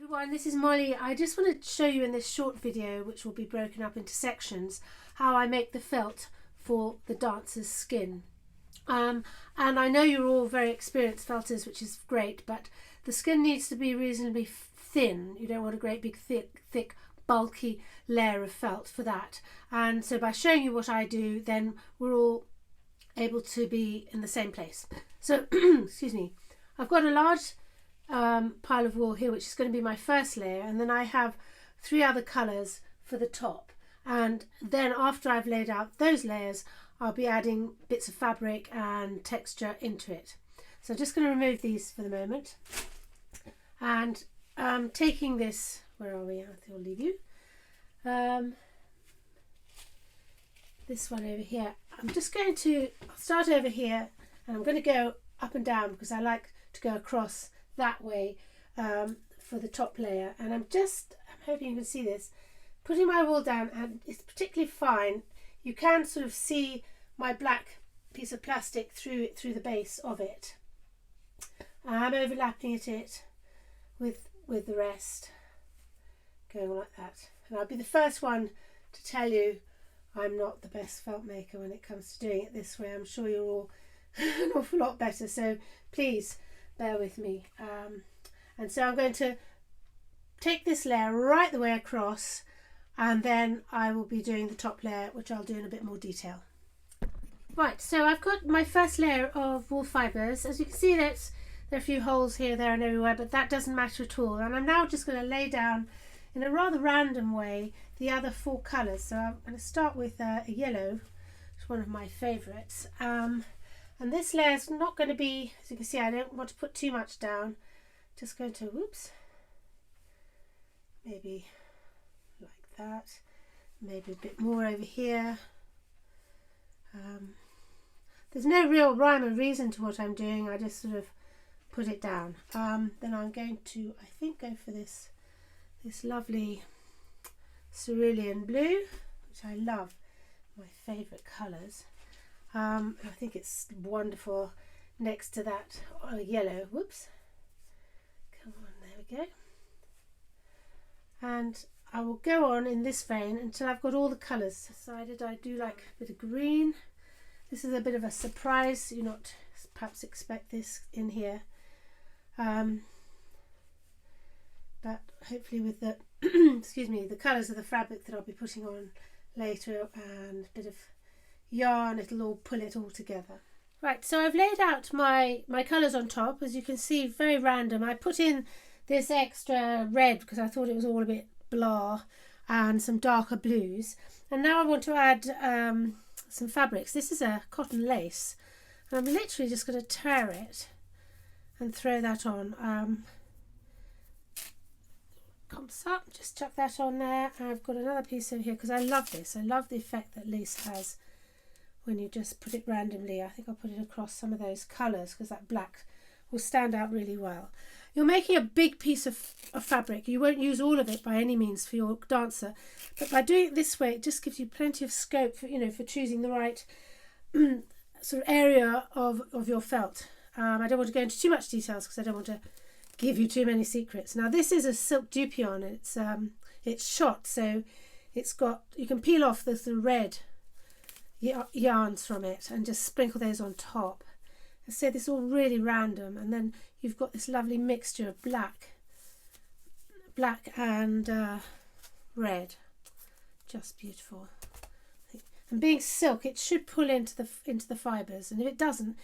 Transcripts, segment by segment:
everyone, this is Molly. I just want to show you in this short video, which will be broken up into sections, how I make the felt for the dancer's skin. And I know you're all very experienced felters, which is great, but the skin needs to be reasonably thin. You don't want a great big thick bulky layer of felt for that. And so by showing you what I do, then we're all able to be in the same place. So excuse me, I've got a large pile of wool here, which is going to be my first layer, and then I have 3 other colours for the top, and then after I've laid out those layers, I'll be adding bits of fabric and texture into it. So I'm just going to remove these for the moment, and taking this, where are we? I think I'll leave you. This one over here, I'm just going to start over here, and I'm going to go up and down because I like to go across that way for the top layer. And I'm hoping you can see this, putting my wool down, and it's particularly fine. You can sort of see my black piece of plastic through the base of it. I'm overlapping it with the rest, going like that. And I'll be the first one to tell you I'm not the best felt maker when it comes to doing it this way. I'm sure you're all an awful lot better, so please bear with me. And so I'm going to take this layer right the way across, and then I will be doing the top layer, which I'll do in a bit more detail. Right, so I've got my first layer of wool fibres. As you can see, there are a few holes here, there and everywhere, but that doesn't matter at all. And I'm now just going to lay down in a rather random way the other 4 colours. So I'm going to start with a yellow, which is one of my favourites. And this layer is not going to be, as you can see, I don't want to put too much down. Just going to, whoops, maybe like that, maybe a bit more over here. There's no real rhyme or reason to what I'm doing, I just sort of put it down. Then I'm going to, I think, go for this lovely cerulean blue, which I love, my favourite colours. I think it's wonderful next to that yellow. Whoops, come on, there we go. And I will go on in this vein until I've got all the colours decided. I do like a bit of green. This is a bit of a surprise, you not perhaps expect this in here, but hopefully with the excuse me, the colours of the fabric that I'll be putting on later and a bit of yarn, it'll all pull it all together. Right, so I've laid out my colours on top. As you can see, very random. I put in this extra red because I thought it was all a bit blah, and some darker blues. And now I want to add some fabrics. This is a cotton lace, and I'm literally just going to tear it and throw that on. Comes up, just chuck that on there. And I've got another piece over here because I love this. I love the effect that lace has when you just put it randomly. I think I'll put it across some of those colours because that black will stand out really well. You're making a big piece of fabric. You won't use all of it by any means for your dancer, but by doing it this way, it just gives you plenty of scope for, for choosing the right sort of area of your felt. I don't want to go into too much details because I don't want to give you too many secrets. Now this is a silk dupion. It's shot, so it's got, you can peel off the red yarns from it and just sprinkle those on top. I say this is all really random, and then you've got this lovely mixture of black and red, just beautiful. And being silk, it should pull into the fibres, and if it doesn't,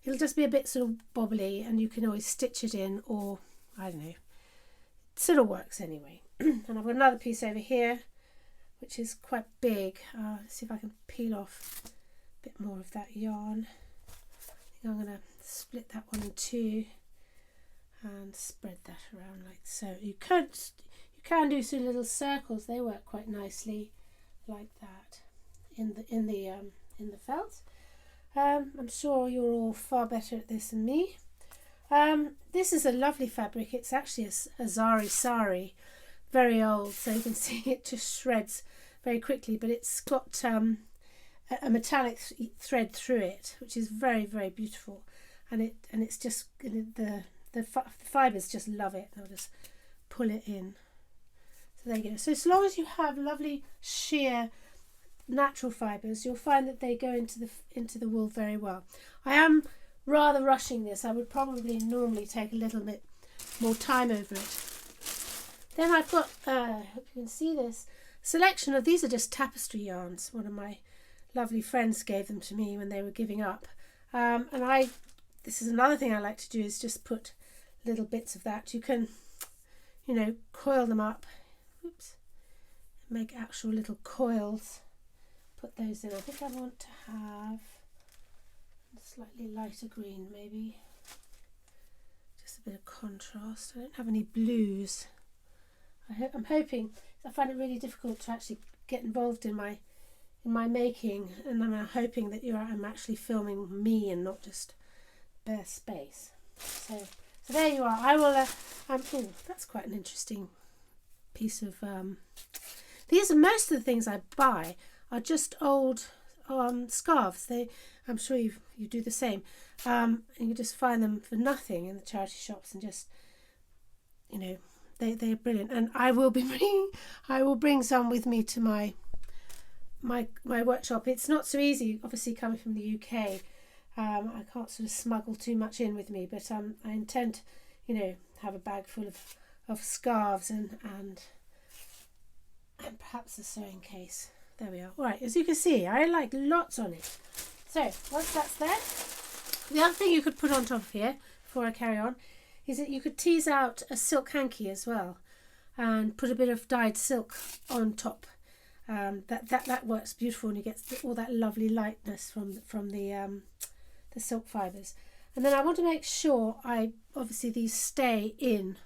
it'll just be a bit sort of bobbly, and you can always stitch it in, or I don't know, it sort of works anyway. And I've got another piece over here which is quite big. Let's see if I can peel off a bit more of that yarn. I think I'm going to split that one in 2 and spread that around like so. You can do some little circles, they work quite nicely like that in the felt. I'm sure you're all far better at this than me. This is a lovely fabric. It's actually a zari sari, very old, so you can see it just shreds very quickly, but it's got a metallic thread through it, which is very, very beautiful, and it's just the fibres just love it. I'll just pull it in. So there you go. So as long as you have lovely sheer natural fibres, you'll find that they go into the wool very well. I am rather rushing this. I would probably normally take a little bit more time over it. Then I've got, I hope you can see this, selection of, these are just tapestry yarns. One of my lovely friends gave them to me when they were giving up. And this is another thing I like to do, is just put little bits of that. You can, you know, coil them up. Oops. Make actual little coils. Put those in. I think I want to have a slightly lighter green, maybe. Just a bit of contrast. I don't have any blues. I'm hoping, I find it really difficult to actually get involved in my making, and I'm hoping that I'm actually filming me and not just bare space. So there you are. I will. Oh, that's quite an interesting piece of. These are, most of the things I buy are just old scarves. I'm sure you do the same, and you just find them for nothing in the charity shops, and just, you know, they're brilliant. And I will bring some with me to my workshop. It's not so easy, obviously, coming from the UK. I can't sort of smuggle too much in with me, but I intend, you know, have a bag full of scarves and perhaps a sewing case. There we are. All right, as you can see, I like lots on it. So once that's there, the other thing you could put on top of here, before I carry on, is that you could tease out a silk hanky as well, and put a bit of dyed silk on top. That works beautiful, and you get all that lovely lightness from the silk fibres. And then I want to make sure obviously these stay in,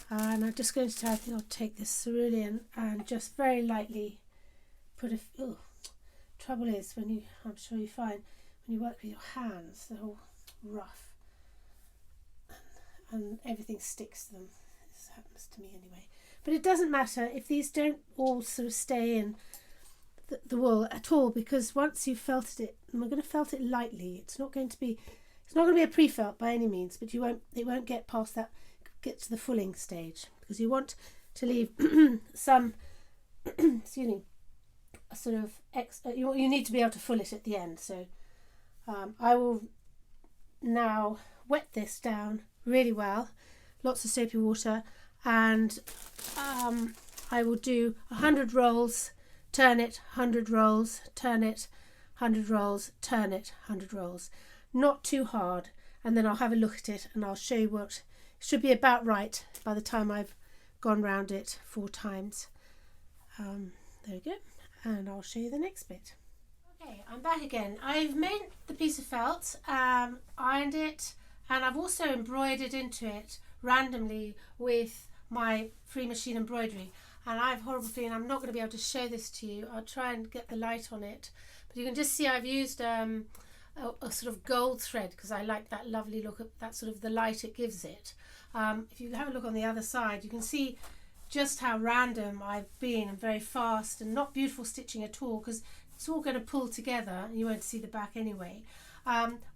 and I'm just going to, I think I'll take this cerulean and just very lightly put a. Oh, trouble is, I'm sure you find when you work with your hands, they're all rough, and everything sticks to them. This happens to me anyway. But it doesn't matter if these don't all sort of stay in the wool at all, because once you've felted it, and we're going to felt it lightly, it's not going to be a pre-felt by any means, but it won't get past that, get to the fulling stage, because you want to leave some excuse me, a sort of you need to be able to full it at the end. So I will now wet this down really well, lots of soapy water, and I will do 100 rolls, turn it, 100 rolls, turn it, 100 rolls, turn it, 100 rolls. Not too hard, and then I'll have a look at it and I'll show you what should be about right by the time I've gone round it 4 times. There we go, and I'll show you the next bit. Okay, I'm back again. I've made the piece of felt, ironed it, and I've also embroidered into it randomly with my free machine embroidery. And I have a horrible feeling I'm not going to be able to show this to you. I'll try and get the light on it, but you can just see I've used a sort of gold thread, because I like that lovely look at that, sort of the light it gives it. If you have a look on the other side, you can see just how random I've been, and very fast, and not beautiful stitching at all, because it's all going to pull together and you won't see the back anyway.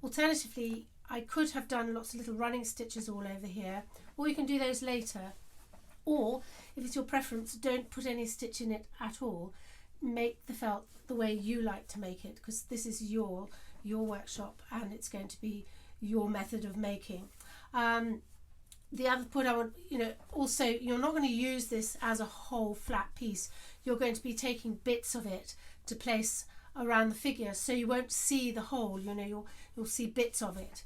Alternatively, I could have done lots of little running stitches all over here, or you can do those later. Or if it's your preference, don't put any stitch in it at all. Make the felt the way you like to make it, because this is your workshop and it's going to be your method of making. The other point I want, also, you're not going to use this as a whole flat piece. You're going to be taking bits of it to place around the figure, so you won't see the whole. You'll see bits of it,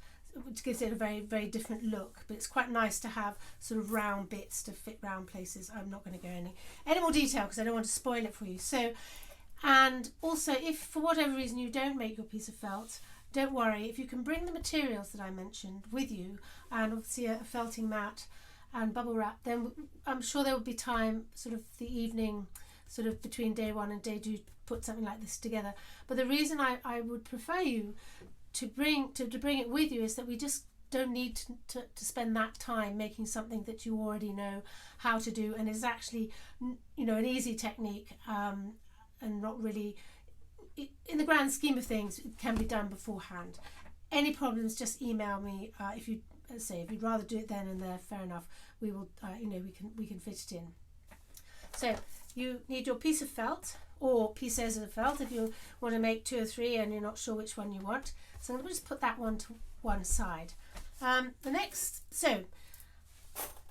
which gives it a very, very different look. But it's quite nice to have sort of round bits to fit round places. I'm not going to go any more detail because I don't want to spoil it for you. So, and also, if for whatever reason you don't make your piece of felt, don't worry. If you can bring the materials that I mentioned with you, and obviously a felting mat and bubble wrap, then I'm sure there will be time, sort of the evening, sort of between day 1 and day 2, to put something like this together. But the reason I would prefer you to bring it with you is that we just don't need to spend that time making something that you already know how to do, and is actually an easy technique, and not really, in the grand scheme of things, it can be done beforehand. Any problems, just email me. If you say if you'd rather do it then and there, fair enough. We will, we can fit it in. So you need your piece of felt or pieces of felt if you want to make 2 or 3 and you're not sure which one you want. So I'm going to just put that one to one side. The next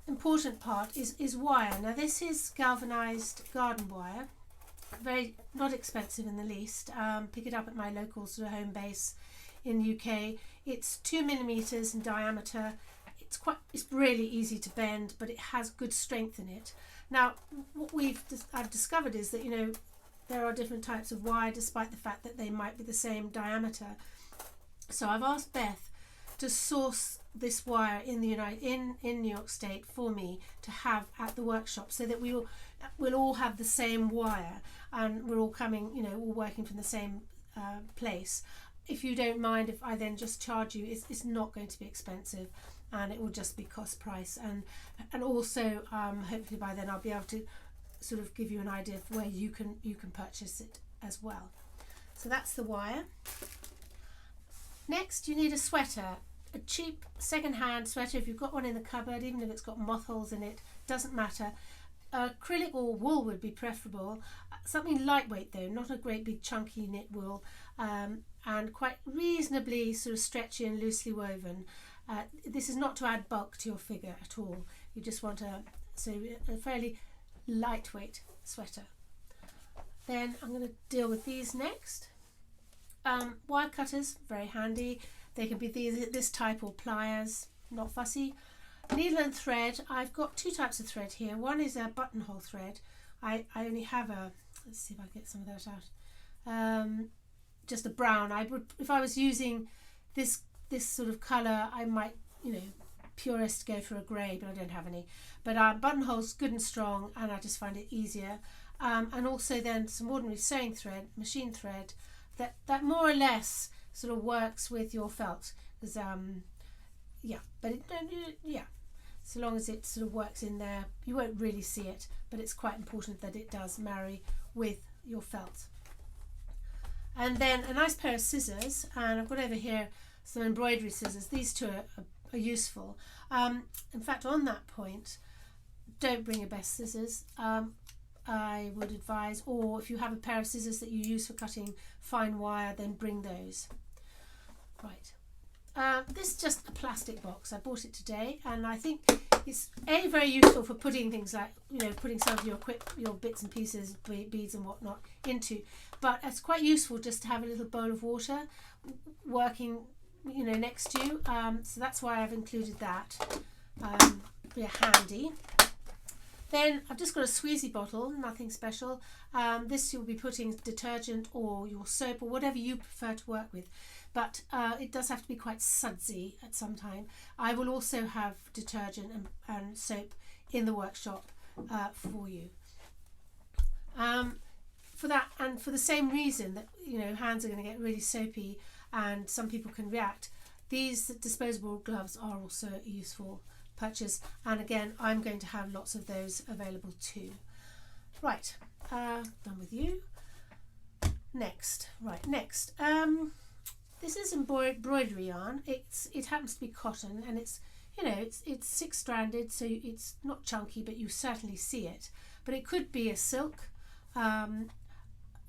important part is wire. Now this is galvanized garden wire, very not expensive in the least. Pick it up at my local sort of home base in the UK. It's 2 millimeters in diameter. It's really easy to bend, but it has good strength in it. Now what I've discovered is that there are different types of wire despite the fact that they might be the same diameter. So I've asked Beth to source this wire in the in New York State for me to have at the workshop, so that we'll all have the same wire and we're all coming, all working from the same place. If you don't mind if I then just charge you, it's not going to be expensive, and it will just be cost price, and also hopefully by then I'll be able to sort of give you an idea of where you can purchase it as well. So that's the wire. Next you need a sweater, a cheap second-hand sweater. If you've got one in the cupboard, even if it's got moth holes in it, doesn't matter. Acrylic or wool would be preferable. Something lightweight though, not a great big chunky knit wool, and quite reasonably sort of stretchy and loosely woven. This is not to add bulk to your figure at all. You just want a fairly lightweight sweater. Then I'm going to deal with these next. Wire cutters, very handy. They can be this type or pliers, not fussy. Needle and thread. I've got 2 types of thread here. One is a buttonhole thread. I only have let's see if I get some of that out. Just a brown. If I was using this sort of colour, I might, purist go for a grey, but I don't have any. But buttonhole's good and strong, and I just find it easier. And also then some ordinary sewing thread, machine thread, that more or less sort of works with your felt, because so long as it sort of works in there, you won't really see it, but it's quite important that it does marry with your felt. And then a nice pair of scissors, and I've got over here some embroidery scissors. These 2 are useful. In fact, on that point, don't bring your best scissors. I would advise, or if you have a pair of scissors that you use for cutting fine wire, then bring those. Right. This is just a plastic box. I bought it today, and I think it's very useful for putting things like, putting some of your bits and pieces, beads and whatnot into. But it's quite useful just to have a little bowl of water working, next to you. So that's why I've included that. Be handy. Then I've just got a squeezy bottle, nothing special. This you'll be putting detergent or your soap or whatever you prefer to work with. But it does have to be quite sudsy at some time. I will also have detergent and soap in the workshop for you. For that, and for the same reason that hands are going to get really soapy and some people can react, these disposable gloves are also a useful purchase, and again I'm going to have lots of those available too. Right, done with you. Next, this is embroidery yarn. It happens to be cotton, and it's 6-stranded, so it's not chunky, but you certainly see it. But it could be a silk,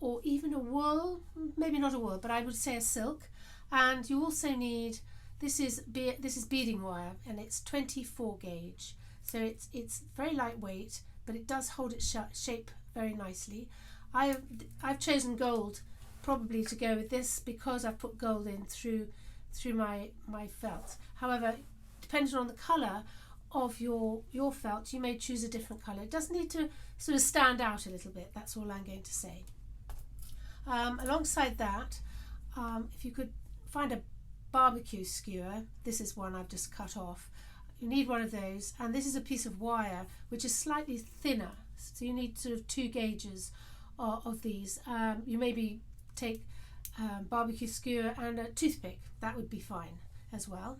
or even a wool. Maybe not a wool, but I would say a silk. And you also need, this is beading wire, and it's 24 gauge, so it's very lightweight, but it does hold its shape very nicely. I've chosen gold probably to go with this because I've put gold in through my felt. However, depending on the colour of your felt, you may choose a different colour. It does need to sort of stand out a little bit, that's all I'm going to say. Alongside that, if you could find a barbecue skewer, this is one I've just cut off. You need one of those, and this is a piece of wire which is slightly thinner, so you need sort of 2 gauges of these. You maybe take barbecue skewer and a toothpick, that would be fine as well.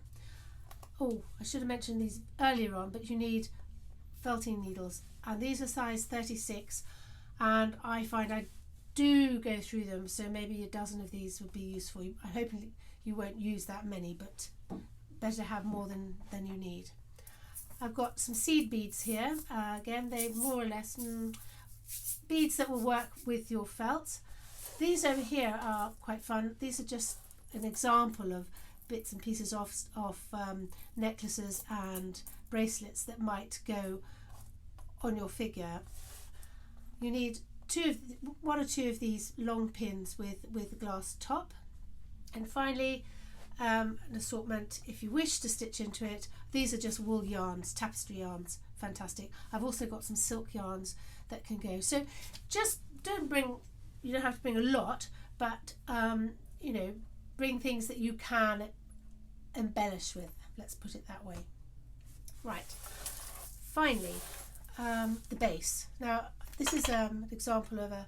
Oh, I should have mentioned these earlier on, but you need felting needles, and these are size 36, and I find I do go through them, so maybe a dozen of these would be useful. I hope you won't use that many, but better to have more than you need. I've got some seed beads here. Again, they're more or less beads that will work with your felt. These over here are quite fun. These are just an example of bits and pieces of necklaces and bracelets that might go on your figure. You need one or two of these long pins with a glass top. And finally, an assortment, if you wish to stitch into it. These are just wool yarns, tapestry yarns, fantastic. I've also got some silk yarns that can go. So just you don't have to bring a lot, but you know, bring things that you can embellish with, let's put it that way. Right, finally, the base. Now this is an example of a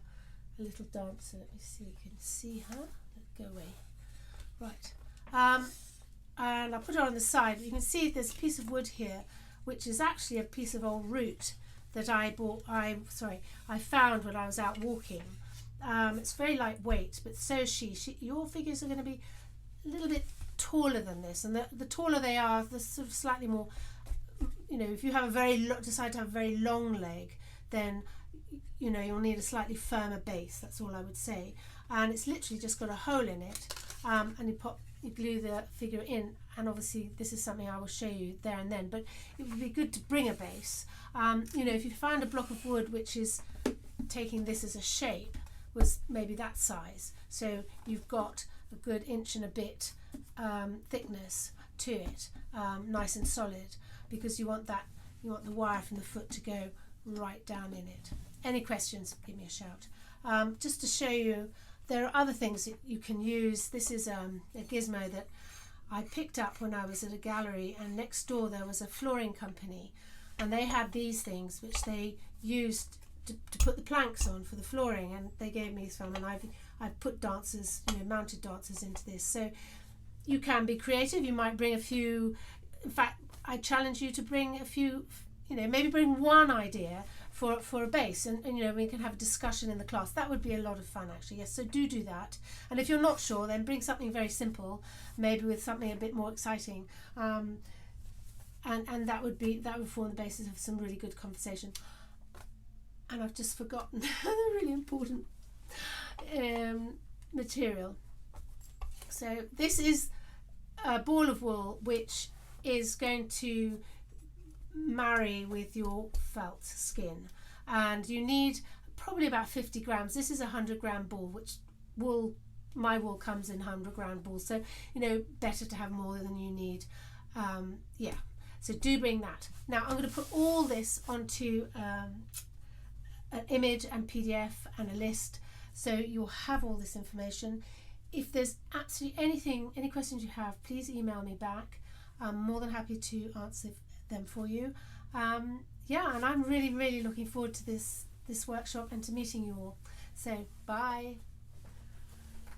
little dancer. Let me see, you can see her. Go away. Right, and I'll put it on the side. You can see there's a piece of wood here, which is actually a piece of old root that I found when I was out walking. It's very lightweight, but so is she. Your figures are going to be a little bit taller than this, and the taller they are, the sort of slightly more, you know, if you have decide to have a very long leg, then you know you'll need a slightly firmer base. That's all I would say. And it's literally just got a hole in it, and you glue the figure in. And obviously this is something I will show you there and then, but it would be good to bring a base. You know, if you find a block of wood which is taking this as a shape, was maybe that size, so you've got a good inch and a bit thickness to it, nice and solid, because you want the wire from the foot to go right down in it. Any questions, give me a shout. Just to show you, there are other things that you can use. This is a gizmo that I picked up when I was at a gallery, and next door there was a flooring company, and they had these things which they used to put the planks on for the flooring, and they gave me some, and I've put dancers, you know, mounted dancers into this. So you can be creative. You might bring a few. In fact, I challenge you to bring a few, you know, maybe bring one idea for a base, and you know, we can have a discussion in the class. That would be a lot of fun, actually. Yes, so do that. And if you're not sure, then bring something very simple, maybe with something a bit more exciting, and that would form the basis of some really good conversation. And I've just forgotten the really important material. So this is a ball of wool which is going to marry with your felt skin, and you need probably about 50 grams. This is a 100-gram ball, which my wool comes in 100-gram balls, so you know, better to have more than you need. Yeah, so do bring that. Now I'm going to put all this onto an image and PDF and a list, so you'll have all this information. If there's absolutely any questions you have, please email me back. I'm more than happy to answer them for you. Yeah, and I'm really looking forward to this workshop and to meeting you all. So bye.